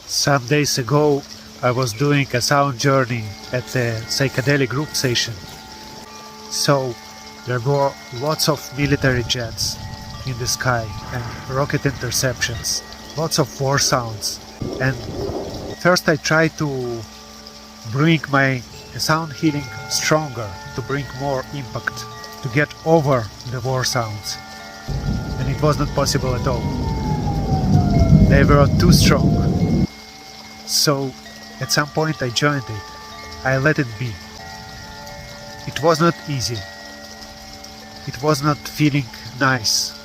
Some days ago, I was doing a sound journey at the psychedelic group station. So there were lots of military jets in the sky and rocket interceptions, lots of war sounds. And first I tried to bring my sound healing stronger, to bring more impact, to get over the war sounds. And it was not possible at all. They were too strong. So at some point I joined it. I let it be. It was not easy. It was not feeling nice.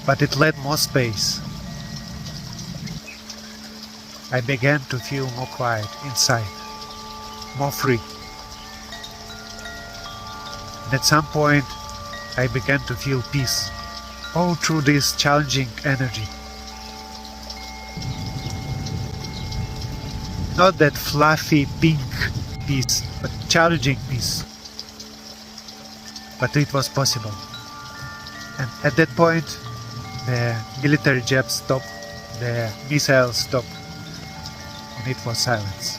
But it led more space. I began to feel more quiet inside, more free. And at some point I began to feel peace all through this challenging energy. Not that fluffy pink peace, but challenging peace. But it was possible. And at that point, the military jets stopped, the missiles stopped, and it was silence.